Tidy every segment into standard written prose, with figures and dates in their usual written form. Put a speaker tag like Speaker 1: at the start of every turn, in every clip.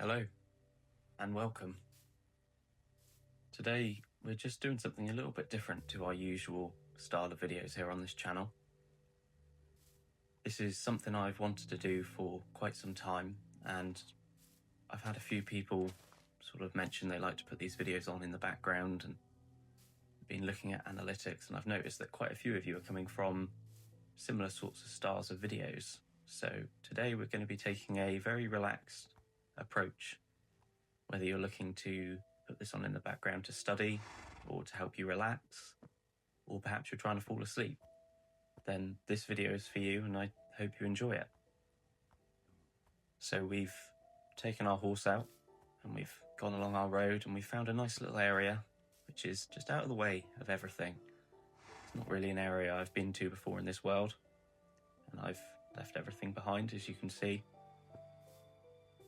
Speaker 1: Hello and welcome. Today we're just doing something a little bit different to our usual style of videos here on this channel. This is something I've wanted to do for quite some time, and I've had a few people sort of mention they like to put these videos on in the background, and been looking at analytics, and I've noticed that quite a few of you are coming from similar sorts of styles of videos. So today we're going to be taking a very relaxed approach. Whether you're looking to put this on in the background to study or to help you relax, or perhaps you're trying to fall asleep, then this video is for you, and I hope you enjoy it. So we've taken our horse out and we've gone along our road, and we found a nice little area which is just out of the way of everything. It's not really an area I've been to before in this world, and I've left everything behind, as you can see,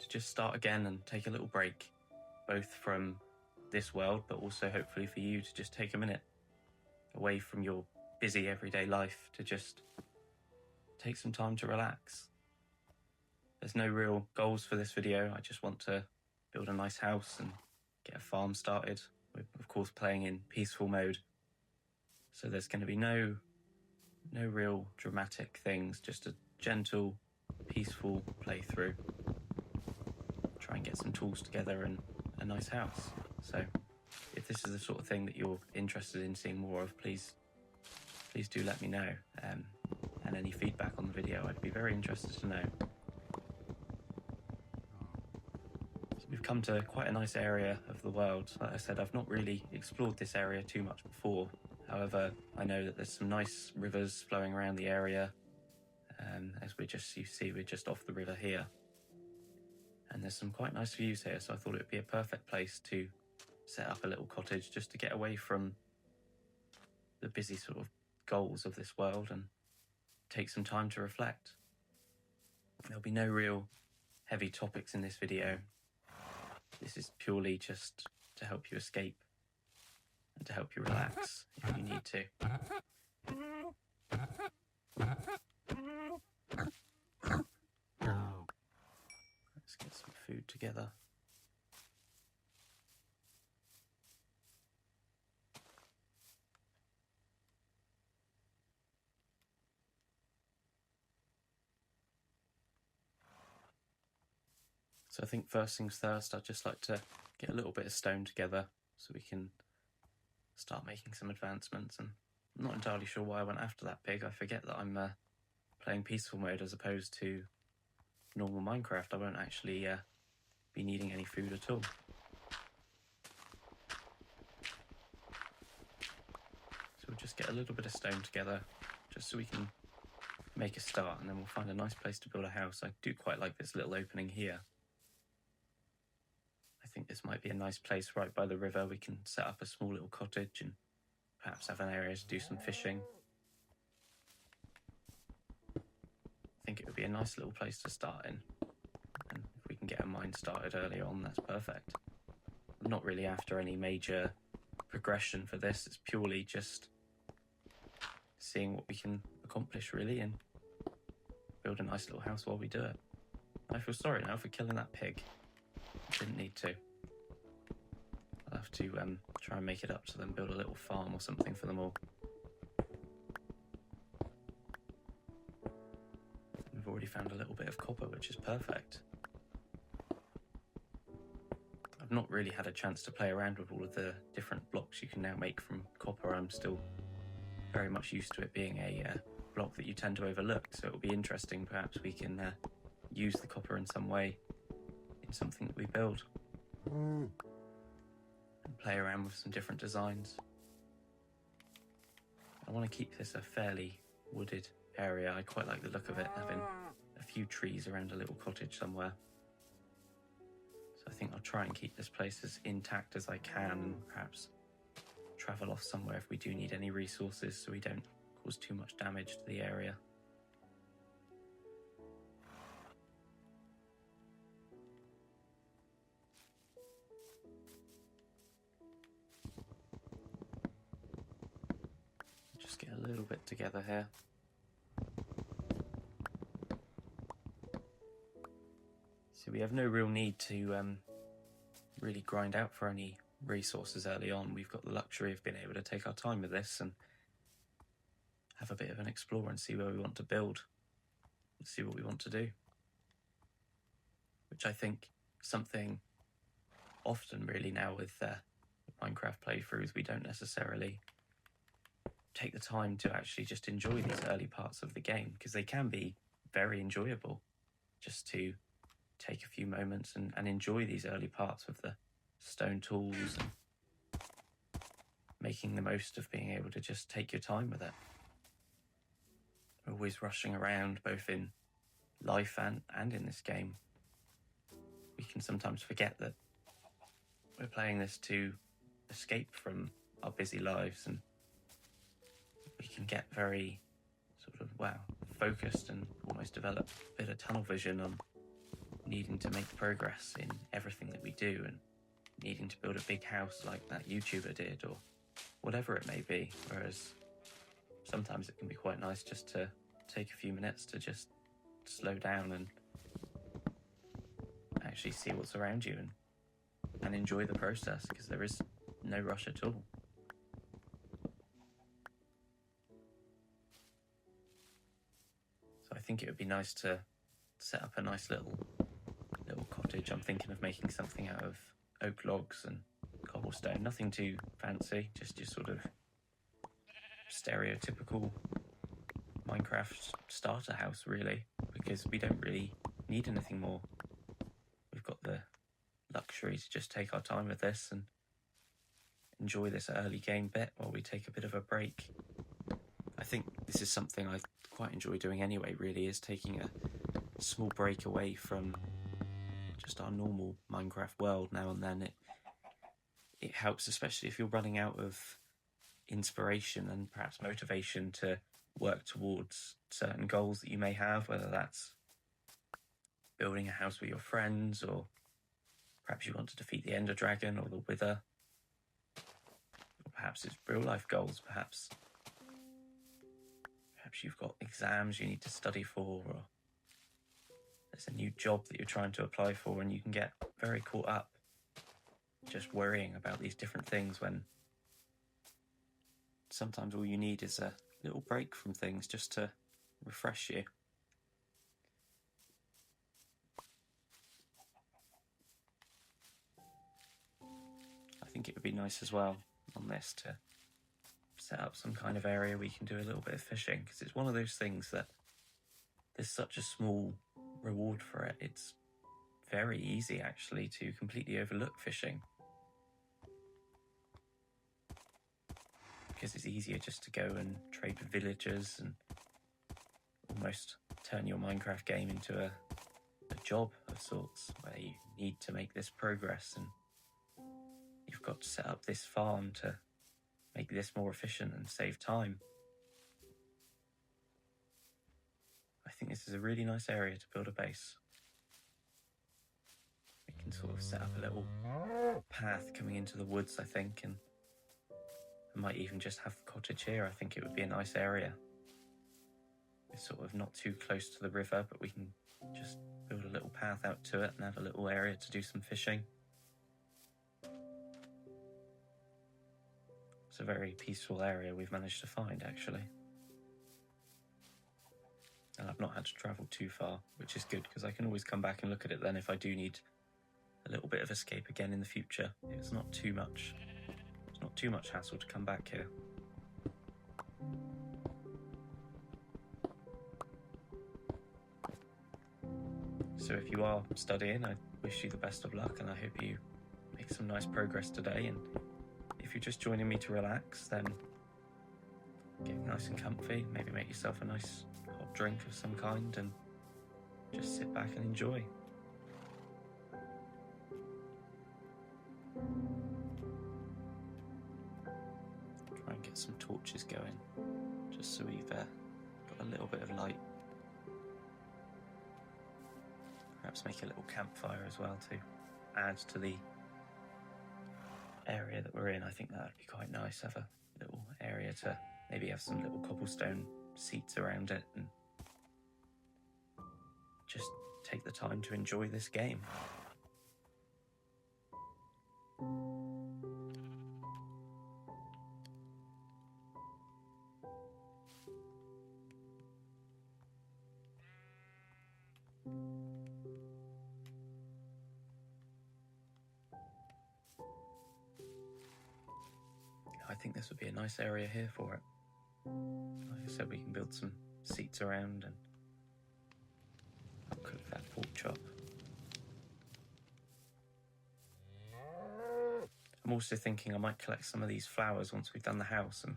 Speaker 1: to just start again and take a little break, both from this world, but also hopefully for you to just take a minute away from your busy everyday life to just take some time to relax. There's no real goals for this video. I just want to build a nice house and get a farm started. We're of course playing in peaceful mode, so there's going to be no real dramatic things, just a gentle, peaceful playthrough. Try and get some tools together and a nice house. So if this is the sort of thing that you're interested in seeing more of, please do let me know, and any feedback on the video, I'd be very interested to know. So we've come to quite a nice area of the world. Like I said, I've not really explored this area too much before. However, I know that there's some nice rivers flowing around the area, as you see we're just off the river here. And there's some quite nice views here, so I thought it would be a perfect place to set up a little cottage just to get away from the busy sort of goals of this world and take some time to reflect. There'll be no real heavy topics in this video. This is purely just to help you escape and to help you relax if you need to. Let's get some food together. So I think first things first, I'd just like to get a little bit of stone together so we can start making some advancements. And I'm not entirely sure why I went after that pig. I forget that I'm playing peaceful mode as opposed to normal Minecraft. I won't actually be needing any food at all. So we'll just get a little bit of stone together just so we can make a start, and then we'll find a nice place to build a house. I do quite like this little opening here. I think this might be a nice place right by the river. We can set up a small little cottage and perhaps have an area to do some fishing. I think it would be a nice little place to start in, and if we can get a mine started earlier on, that's perfect. I'm not really after any major progression for this. It's purely just seeing what we can accomplish, really, and build a nice little house while we do it. I feel sorry now for killing that pig. I didn't need to. I'll have to try and make it up to them, build a little farm or something for them all. We've already found a little bit of copper, which is perfect. I've not really had a chance to play around with all of the different blocks you can now make from copper. I'm still very much used to it being a block that you tend to overlook, so it'll be interesting. Perhaps we can use the copper in some way in something that we build, and play around with some different designs. I want to keep this a fairly wooded area. I quite like the look of it, having a few trees around a little cottage somewhere. So I think I'll try and keep this place as intact as I can, and perhaps travel off somewhere if we do need any resources, so we don't cause too much damage to the area. Just get a little bit together here. So we have no real need to really grind out for any resources early on. We've got the luxury of being able to take our time with this and have a bit of an explore and see where we want to build and see what we want to do. Which I think something often really now with Minecraft playthroughs, we don't necessarily take the time to actually just enjoy these early parts of the game, because they can be very enjoyable, just to take a few moments and enjoy these early parts with the stone tools and making the most of being able to just take your time with it. We're always rushing around, both in life and in this game. We can sometimes forget that we're playing this to escape from our busy lives, and we can get very sort of, focused and almost develop a bit of tunnel vision on needing to make progress in everything that we do and needing to build a big house like that YouTuber did, or whatever it may be. Whereas sometimes it can be quite nice just to take a few minutes to just slow down and actually see what's around you and enjoy the process, because there is no rush at all. So I think it would be nice to set up a nice little cottage. I'm thinking of making something out of oak logs and cobblestone. Nothing too fancy, just your sort of stereotypical Minecraft starter house, really, because we don't really need anything more. We've got the luxury to just take our time with this and enjoy this early game bit while we take a bit of a break. I think this is something I quite enjoy doing anyway, really, is taking a small break away from just our normal Minecraft world now and then. It helps, especially if you're running out of inspiration and perhaps motivation to work towards certain goals that you may have, whether that's building a house with your friends, or perhaps you want to defeat the Ender Dragon or the Wither, or perhaps it's real life goals. Perhaps you've got exams you need to study for, or there's a new job that you're trying to apply for, and you can get very caught up just worrying about these different things, when sometimes all you need is a little break from things just to refresh you. I think it would be nice as well on this to set up some kind of area we can do a little bit of fishing, because it's one of those things that there's such a small reward for it. It's very easy actually to completely overlook fishing, because it's easier just to go and trade with villagers and almost turn your Minecraft game into a job of sorts, where you need to make this progress and you've got to set up this farm to make this more efficient and save time. I think this is a really nice area to build a base. We can sort of set up a little path coming into the woods, I think, and I might even just have the cottage here. I think it would be a nice area. It's sort of not too close to the river, but we can just build a little path out to it and have a little area to do some fishing. It's a very peaceful area we've managed to find, actually. And I've not had to travel too far, which is good, because I can always come back and look at it then if I do need a little bit of escape again in the future. It's not too much hassle to come back here. So if you are studying, I wish you the best of luck, and I hope you make some nice progress today. And if you're just joining me to relax, then get nice and comfy, maybe make yourself a nice hot drink of some kind and just sit back and enjoy. Try and get some torches going, just so we've got a little bit of light. Perhaps make a little campfire as well to add to the area that we're in. I think that would be quite nice, have a little area to maybe have some little cobblestone seats around it and just take the time to enjoy this game. I think this would be a nice area here for it. Like I said, we can build some seats around and cook that pork chop. I'm also thinking I might collect some of these flowers once we've done the house and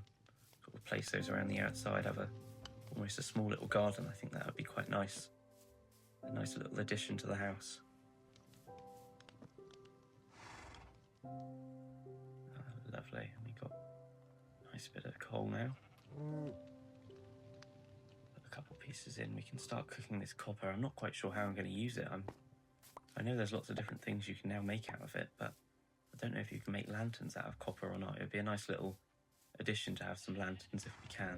Speaker 1: sort of place those around the outside, have almost a small little garden. I think that would be quite nice. A nice little addition to the house. Lovely. And we got a nice bit of coal now. Put a couple pieces in. We can start cooking this copper. I'm not quite sure how I'm going to use it. I know there's lots of different things you can now make out of it, but I don't know if you can make lanterns out of copper or not. It would be a nice little addition to have some lanterns if we can.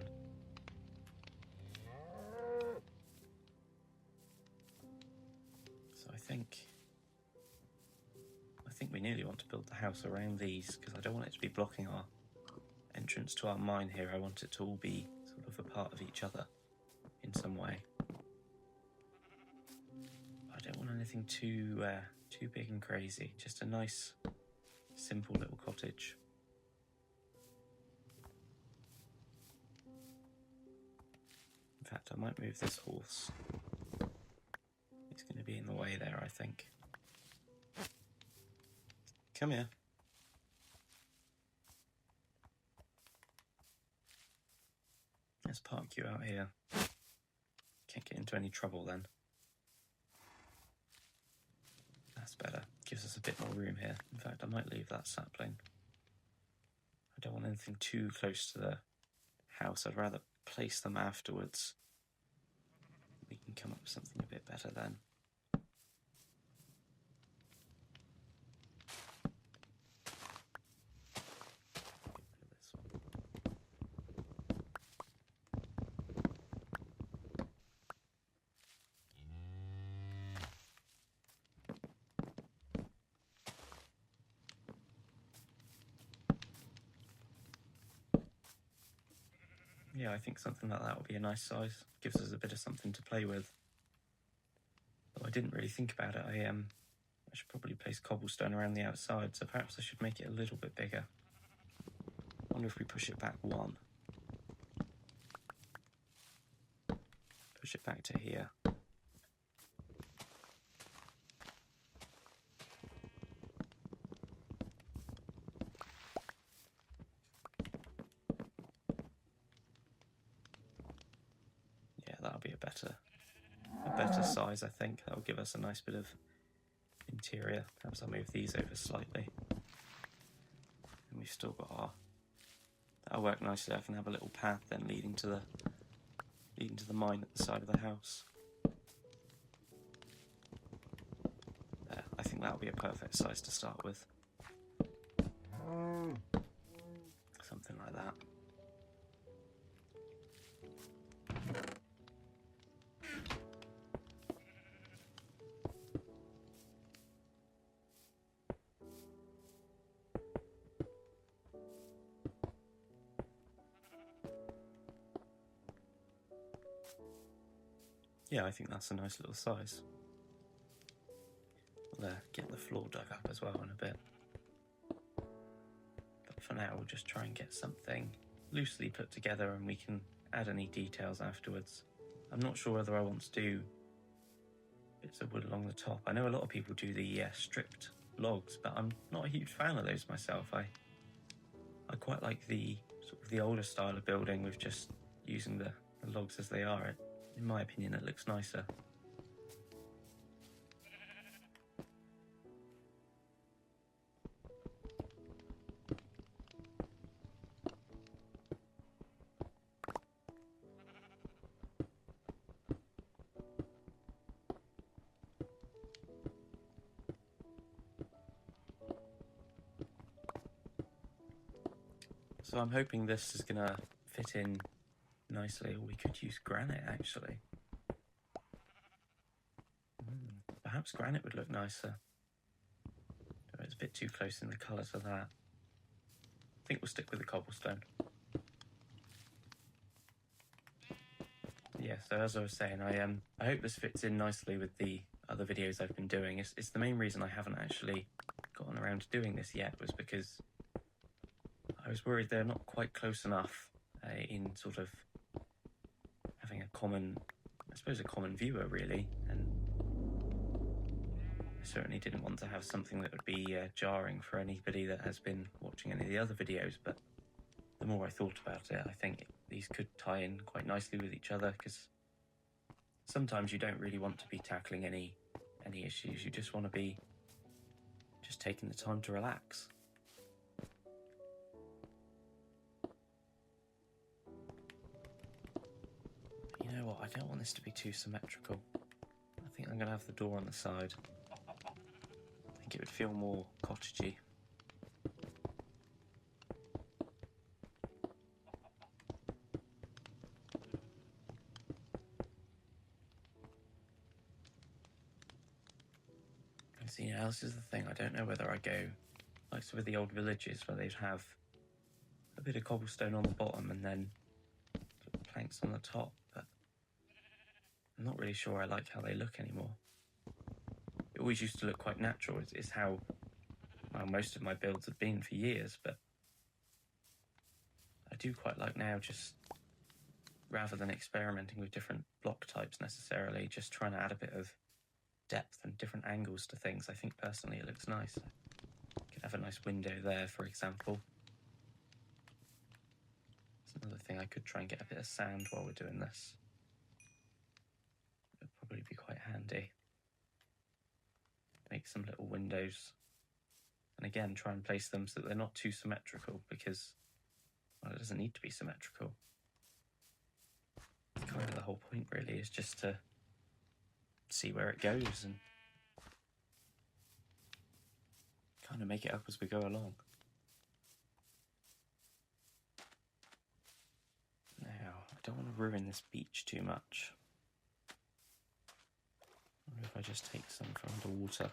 Speaker 1: So I think we nearly want to build the house around these, because I don't want it to be blocking our entrance to our mine here. I want it to all be sort of a part of each other in some way. I don't want anything too big and crazy. Just a nice, simple little cottage. In fact, I might move this horse. It's going to be in the way there, I think. Come here. Let's park you out here. Can't get into any trouble then. That's better. Gives us a bit more room here. In fact, I might leave that sapling. I don't want anything too close to the house. I'd rather place them afterwards. We can come up with something a bit better then. Yeah, I think something like that would be a nice size. Gives us a bit of something to play with. Though I didn't really think about it. I should probably place cobblestone around the outside, so perhaps I should make it a little bit bigger. I wonder if we push it back one. Push it back to here. That'll be a better size, I think. That'll give us a nice bit of interior. Perhaps I'll move these over slightly. And we've still got that'll work nicely. I can have a little path then leading to the mine at the side of the house. There, I think that'll be a perfect size to start with. Something like that. Yeah, I think that's a nice little size. We'll get the floor dug up as well in a bit. But for now, we'll just try and get something loosely put together and we can add any details afterwards. I'm not sure whether I want to do bits of wood along the top. I know a lot of people do the stripped logs, but I'm not a huge fan of those myself. I quite like the sort of the older style of building with just using the logs as they are. In my opinion, it looks nicer. So I'm hoping this is going to fit in nicely, or we could use granite actually. Perhaps granite would look nicer. It's a bit too close in the colour to that. I think we'll stick with the cobblestone. Yeah, so as I was saying, I hope this fits in nicely with the other videos I've been doing. It's the main reason I haven't actually gotten around to doing this yet, was because I was worried they're not quite close enough in sort of having a common viewer, really, and I certainly didn't want to have something that would be jarring for anybody that has been watching any of the other videos. But the more I thought about it, I think these could tie in quite nicely with each other, because sometimes you don't really want to be tackling any issues. You just want to be just taking the time to relax. You know what, I don't want this to be too symmetrical. I think I'm going to have the door on the side. I think it would feel more cottagey. See, now this is the thing, I don't know whether I go like with the old villages where they'd have a bit of cobblestone on the bottom and then sort of planks on the top, but I'm not really sure I like how they look anymore. It always used to look quite natural. It's how most of my builds have been for years, but I do quite like now, just rather than experimenting with different block types necessarily, just trying to add a bit of depth and different angles to things. I think personally it looks nice. Could have a nice window there, for example. It's another thing, I could try and get a bit of sand while we're doing this. It'd probably be quite handy. Make some little windows. And again, try and place them so that they're not too symmetrical, because, well, it doesn't need to be symmetrical. It's kind of the whole point, really, is just to see where it goes and kind of make it up as we go along. Now, I don't want to ruin this beach too much. I wonder if I just take some from underwater.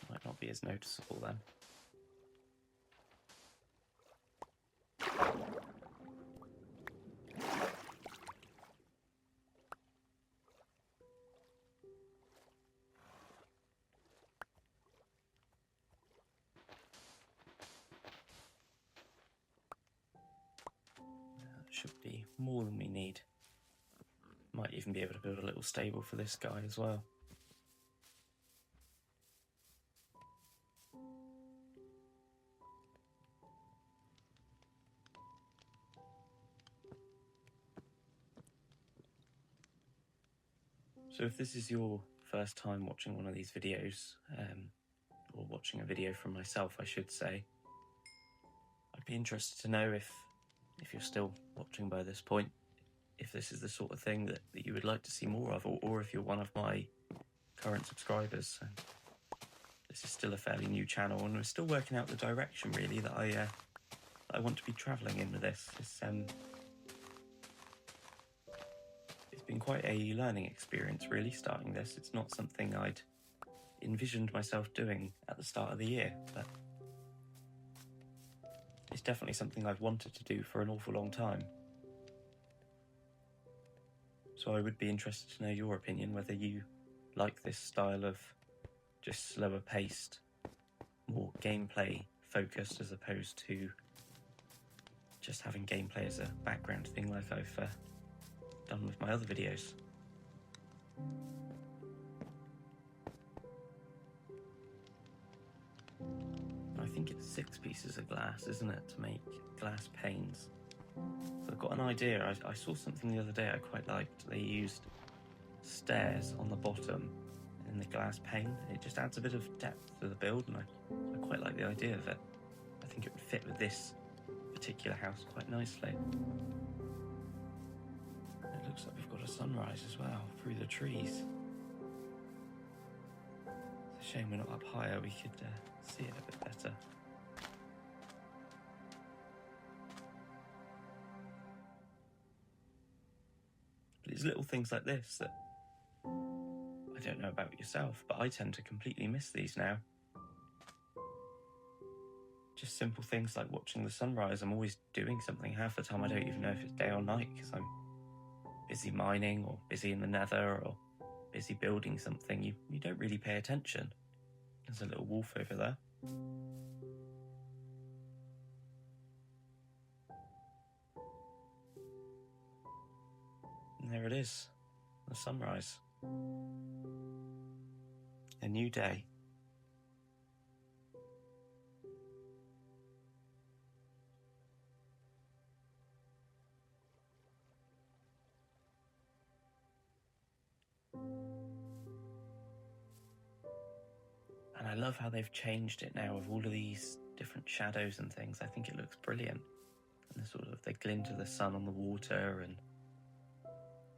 Speaker 1: Might not be as noticeable then. Should be more than we need. Might even be able to build a little stable for this guy as well. So if this is your first time watching one of these videos, or watching a video from myself, I should say, I'd be interested to know if you're still watching by this point, if this is the sort of thing that you would like to see more of, or if you're one of my current subscribers. And this is still a fairly new channel, and we're still working out the direction, really, that I want to be travelling in with this. It's been quite a learning experience, really, starting this. It's not something I'd envisioned myself doing at the start of the year, but it's definitely something I've wanted to do for an awful long time. So I would be interested to know your opinion, whether you like this style of just slower paced, more gameplay focused, as opposed to just having gameplay as a background thing like I've done with my other videos. I think it's 6 pieces of glass, isn't it, to make glass panes. So I've got an idea. I saw something the other day I quite liked. They used stairs on the bottom in the glass pane. It just adds a bit of depth to the build, and I quite like the idea of it. I think it would fit with this particular house quite nicely. It looks like we've got a sunrise as well through the trees. It's a shame we're not up higher. We could see it a bit better. But It's little things like this that, I don't know about yourself, but I tend to completely miss these now. Just simple things like watching the sunrise. I'm always doing something. Half the time I don't even know if it's day or night because I'm busy mining or busy in the nether or busy building something. You don't really pay attention. There's a little wolf over there. And there it is, the sunrise. A new day. And I love how they've changed it now with all of these different shadows and things. I think it looks brilliant. And they glint to the sun on the water, and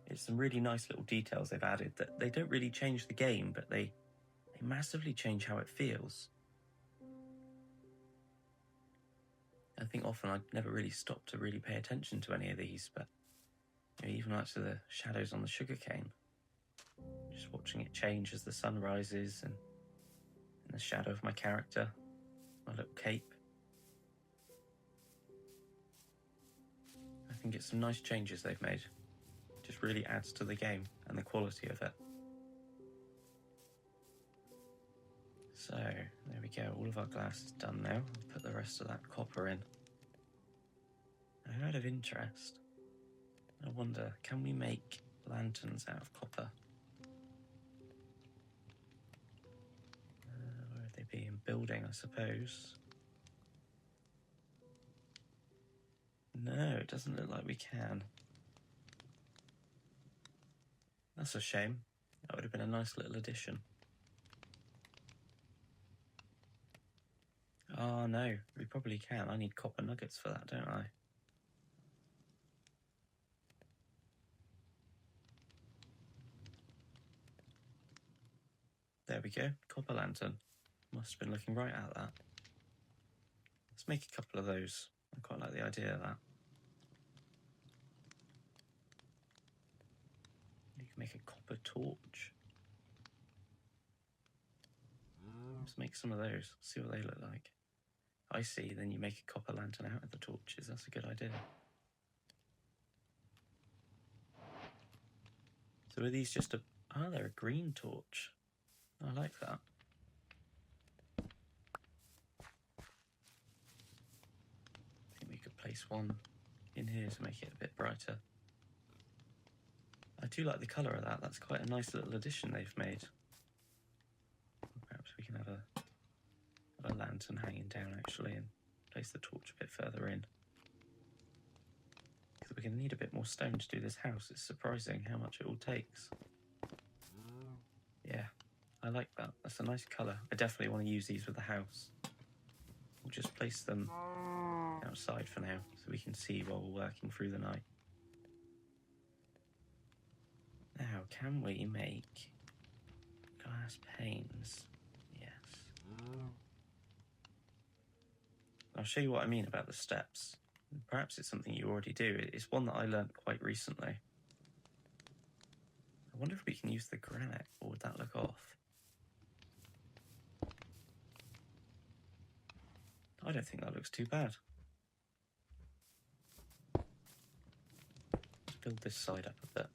Speaker 1: it's some really nice little details they've added that they don't really change the game, but they massively change how it feels. I think often I'd never really stopped to really pay attention to any of these, but even like to the shadows on the sugarcane, just watching it change as the sun rises, and the shadow of my character, my little cape. I think it's some nice changes they've made. It just really adds to the game and the quality of it. So, there we go, all of our glass is done now. I'll put the rest of that copper in. Now, out of interest, I wonder, can we make lanterns out of copper? Where would they be? In building, I suppose. No, it doesn't look like we can. That's a shame. That would have been a nice little addition. Oh no, we probably can. I need copper nuggets for that, don't I? There we go, copper lantern. Must have been looking right at that. Let's make a couple of those. I quite like the idea of that. You can make a copper torch. Let's make some of those, see what they look like. I see, then you make a copper lantern out of the torches. That's a good idea. So are these just they're a green torch. I like that. I think we could place one in here to make it a bit brighter. I do like the colour of that. That's quite a nice little addition they've made. Perhaps we can have a lantern hanging down actually and place the torch a bit further in. Because we're going to need a bit more stone to do this house. It's surprising how much it all takes. Yeah, I like that. That's a nice colour. I definitely want to use these with the house. We'll just place them outside for now so we can see while we're working through the night. Now, can we make glass panes? Yes. I'll show you what I mean about the steps. Perhaps it's something you already do. It's one that I learnt quite recently. I wonder if we can use the granite, or would that look off? I don't think that looks too bad. Let's build this side up a bit.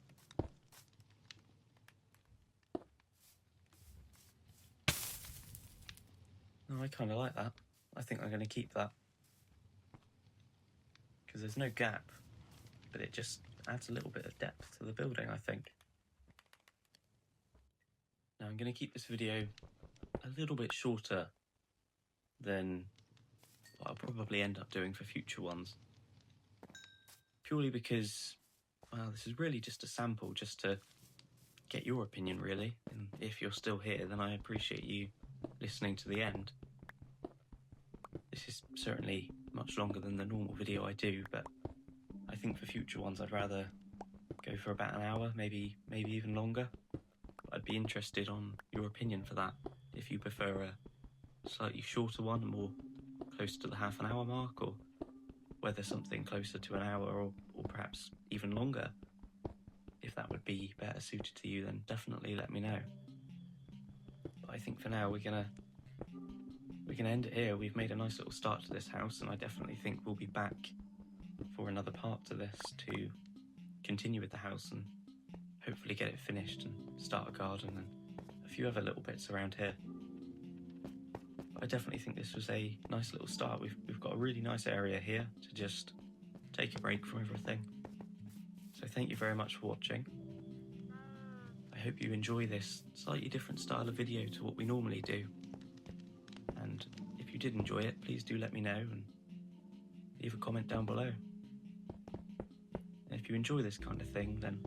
Speaker 1: No, I kind of like that. I think I'm going to keep that. Because there's no gap, but it just adds a little bit of depth to the building, I think. Now I'm going to keep this video a little bit shorter than what I'll probably end up doing for future ones. Purely because, well, this is really just a sample, just to get your opinion, really. And if you're still here, then I appreciate you listening to the end. This is certainly much longer than the normal video I do, but I think for future ones I'd rather go for about an hour, maybe even longer. I'd be interested on your opinion for that, if you prefer a slightly shorter one, more close to the half an hour mark, or whether something closer to an hour or perhaps even longer, if that would be better suited to you, then definitely let me know. But I think for now we're gonna end it here. We've made a nice little start to this house, and I definitely think we'll be back for another part to this to continue with the house and hopefully get it finished and start a garden and a few other little bits around here. But I definitely think this was a nice little start. We've got a really nice area here to just take a break from everything. So thank you very much for watching. I hope you enjoy this slightly different style of video to what we normally do. And if you did enjoy it, please do let me know and leave a comment down below. And if you enjoy this kind of thing, then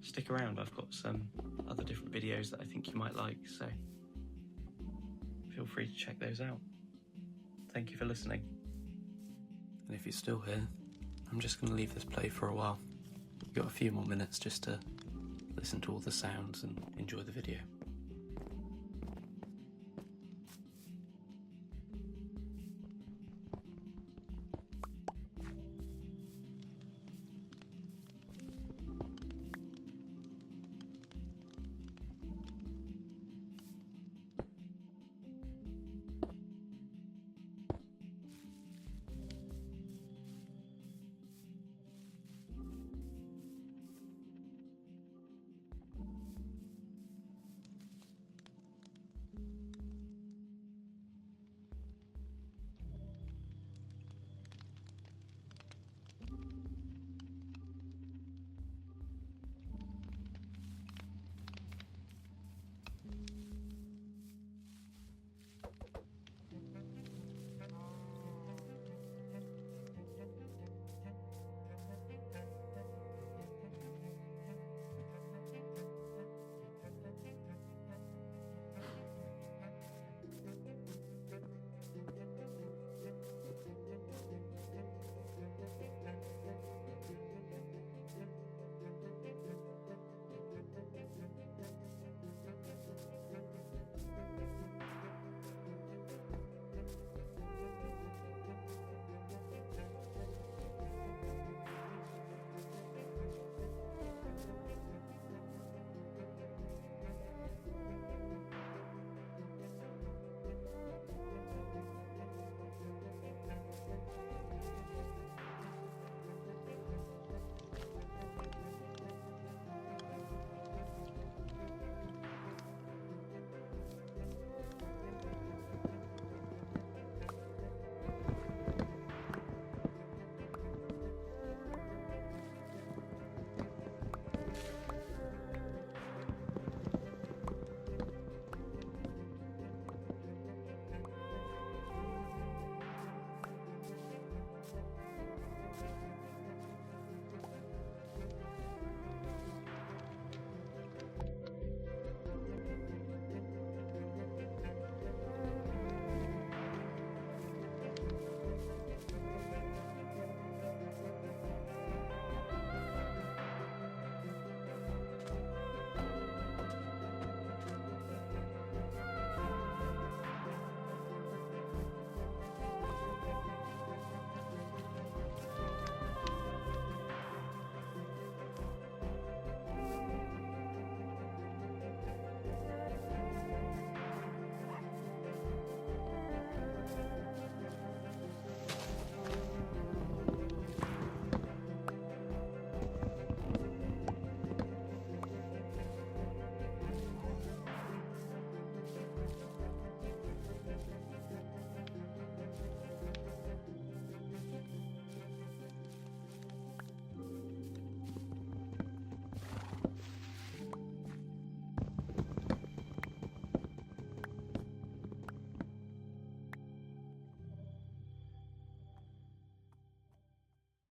Speaker 1: stick around. I've got some other different videos that I think you might like, so feel free to check those out. Thank you for listening. And if you're still here, I'm just going to leave this play for a while. We've got a few more minutes just to listen to all the sounds and enjoy the video.